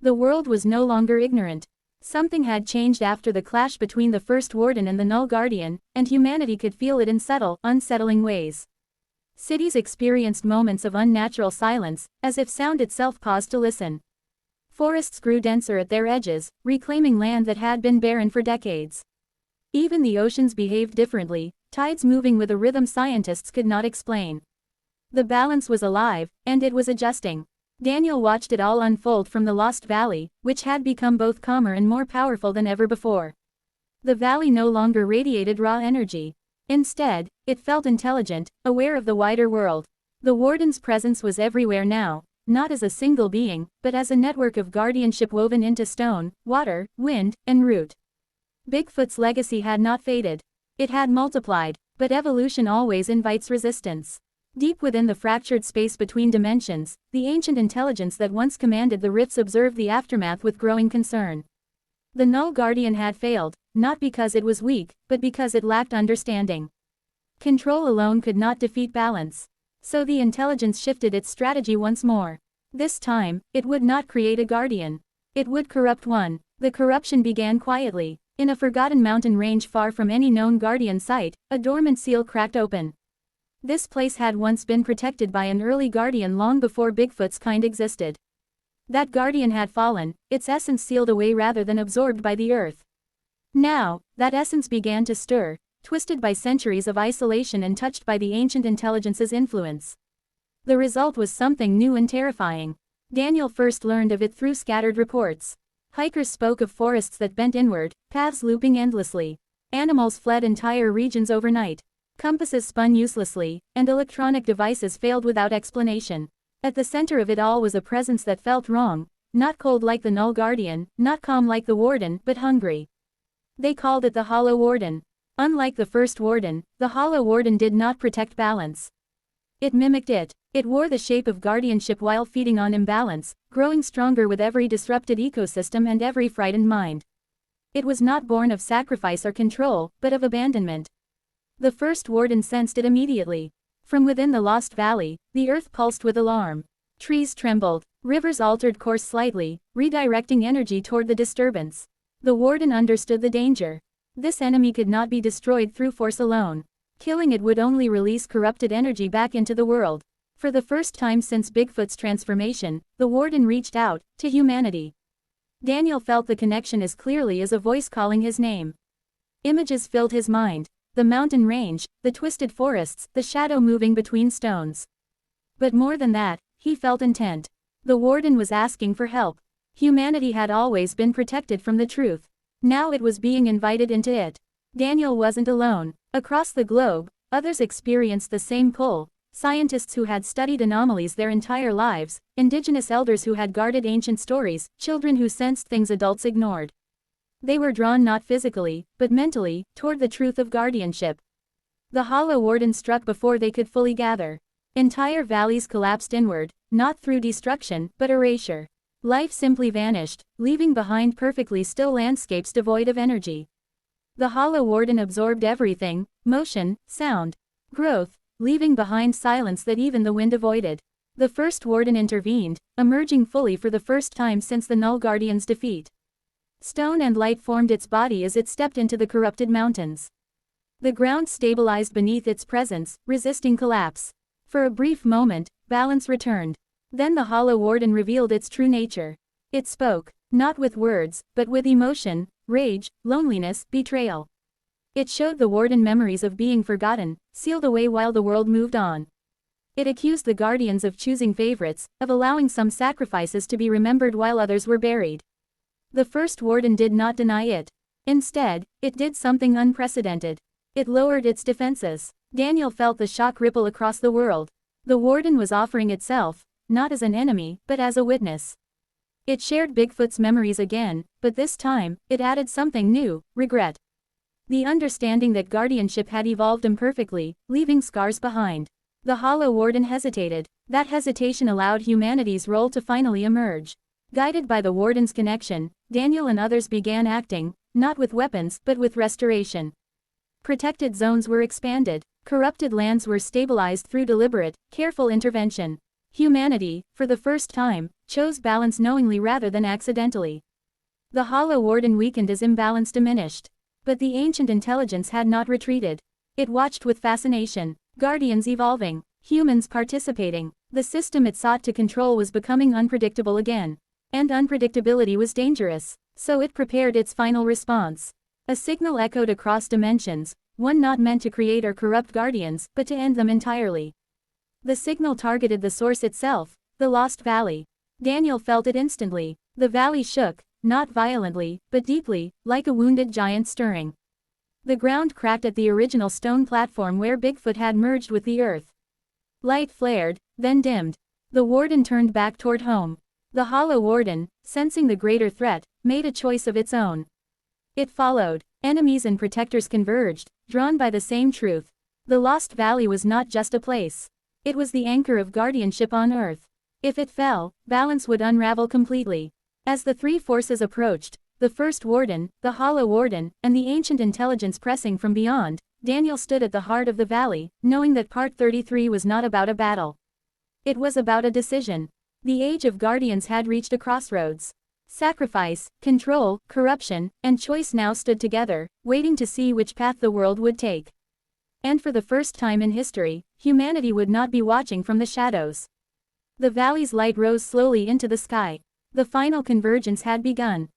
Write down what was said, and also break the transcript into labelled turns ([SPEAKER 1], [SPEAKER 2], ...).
[SPEAKER 1] The world was no longer ignorant. Something had changed after the clash between the First Warden and the Null Guardian, and humanity could feel it in subtle, unsettling ways. Cities experienced moments of unnatural silence, as if sound itself paused to listen. Forests grew denser at their edges, reclaiming land that had been barren for decades. Even the oceans behaved differently, tides moving with a rhythm scientists could not explain. The balance was alive, and it was adjusting. Daniel watched it all unfold from the Lost Valley, which had become both calmer and more powerful than ever before. The valley no longer radiated raw energy. Instead, it felt intelligent, aware of the wider world. The Warden's presence was everywhere now, not as a single being, but as a network of guardianship woven into stone, water, wind, and root. Bigfoot's legacy had not faded. It had multiplied, but evolution always invites resistance. Deep within the fractured space between dimensions, the ancient intelligence that once commanded the rifts observed the aftermath with growing concern. The Null Guardian had failed, not because it was weak, but because it lacked understanding. Control alone could not defeat balance. So the intelligence shifted its strategy once more. This time, it would not create a guardian. It would corrupt one. The corruption began quietly. In a forgotten mountain range far from any known guardian site, a dormant seal cracked open. This place had once been protected by an early guardian long before Bigfoot's kind existed. That guardian had fallen, its essence sealed away rather than absorbed by the earth. Now, that essence began to stir, twisted by centuries of isolation and touched by the ancient intelligence's influence. The result was something new and terrifying. Daniel first learned of it through scattered reports. Hikers spoke of forests that bent inward, paths looping endlessly. Animals fled entire regions overnight. Compasses spun uselessly, and electronic devices failed without explanation. At the center of it all was a presence that felt wrong, not cold like the Null Guardian, not calm like the Warden, but hungry. They called it the Hollow Warden. Unlike the First Warden, the Hollow Warden did not protect balance. It mimicked it. It wore the shape of guardianship while feeding on imbalance, growing stronger with every disrupted ecosystem and every frightened mind. It was not born of sacrifice or control, but of abandonment. The First Warden sensed it immediately. From within the Lost Valley, the earth pulsed with alarm. Trees trembled, rivers altered course slightly, redirecting energy toward the disturbance. The Warden understood the danger. This enemy could not be destroyed through force alone. Killing it would only release corrupted energy back into the world. For the first time since Bigfoot's transformation, the Warden reached out, to humanity. Daniel felt the connection as clearly as a voice calling his name. Images filled his mind. The mountain range, the twisted forests, the shadow moving between stones. But more than that, he felt intent. The Warden was asking for help. Humanity had always been protected from the truth. Now it was being invited into it. Daniel wasn't alone. Across the globe, others experienced the same pull. Scientists who had studied anomalies their entire lives, indigenous elders who had guarded ancient stories, children who sensed things adults ignored. They were drawn not physically, but mentally, toward the truth of guardianship. The Hollow Warden struck before they could fully gather. Entire valleys collapsed inward, not through destruction, but erasure. Life simply vanished, leaving behind perfectly still landscapes devoid of energy. The Hollow Warden absorbed everything, motion, sound, growth, leaving behind silence that even the wind avoided. The First Warden intervened, emerging fully for the first time since the Null Guardian's defeat. Stone and light formed its body as it stepped into the corrupted mountains. The ground stabilized beneath its presence, resisting collapse. For a brief moment, balance returned. Then the Hollow Warden revealed its true nature. It spoke, not with words, but with emotion, rage, loneliness, betrayal. It showed the Warden memories of being forgotten, sealed away while the world moved on. It accused the Guardians of choosing favorites, of allowing some sacrifices to be remembered while others were buried. The First Warden did not deny it. Instead, it did something unprecedented. It lowered its defenses. Daniel felt the shock ripple across the world. The Warden was offering itself, not as an enemy, but as a witness. It shared Bigfoot's memories again, but this time, it added something new, regret. The understanding that guardianship had evolved imperfectly, leaving scars behind. The Hollow Warden hesitated. That hesitation allowed humanity's role to finally emerge. Guided by the Warden's connection, Daniel and others began acting, not with weapons, but with restoration. Protected zones were expanded. Corrupted lands were stabilized through deliberate, careful intervention. Humanity, for the first time, chose balance knowingly rather than accidentally. The Hollow Warden weakened as imbalance diminished. But the ancient intelligence had not retreated. It watched with fascination. Guardians evolving. Humans participating. The system it sought to control was becoming unpredictable again. And unpredictability was dangerous. So it prepared its final response. A signal echoed across dimensions, one not meant to create or corrupt Guardians, but to end them entirely. The signal targeted the source itself, the Lost Valley. Daniel felt it instantly. The valley shook, not violently, but deeply, like a wounded giant stirring. The ground cracked at the original stone platform where Bigfoot had merged with the earth. Light flared, then dimmed. The Warden turned back toward home. The Hollow Warden, sensing the greater threat, made a choice of its own. It followed. Enemies and protectors converged, drawn by the same truth. The Lost Valley was not just a place. It was the anchor of guardianship on Earth. If it fell, balance would unravel completely. As the three forces approached, the First Warden, the Hollow Warden, and the ancient intelligence pressing from beyond, Daniel stood at the heart of the valley, knowing that Part 33 was not about a battle. It was about a decision. The Age of Guardians had reached a crossroads. Sacrifice, control, corruption, and choice now stood together, waiting to see which path the world would take. And for the first time in history, humanity would not be watching from the shadows. The valley's light rose slowly into the sky. The final convergence had begun.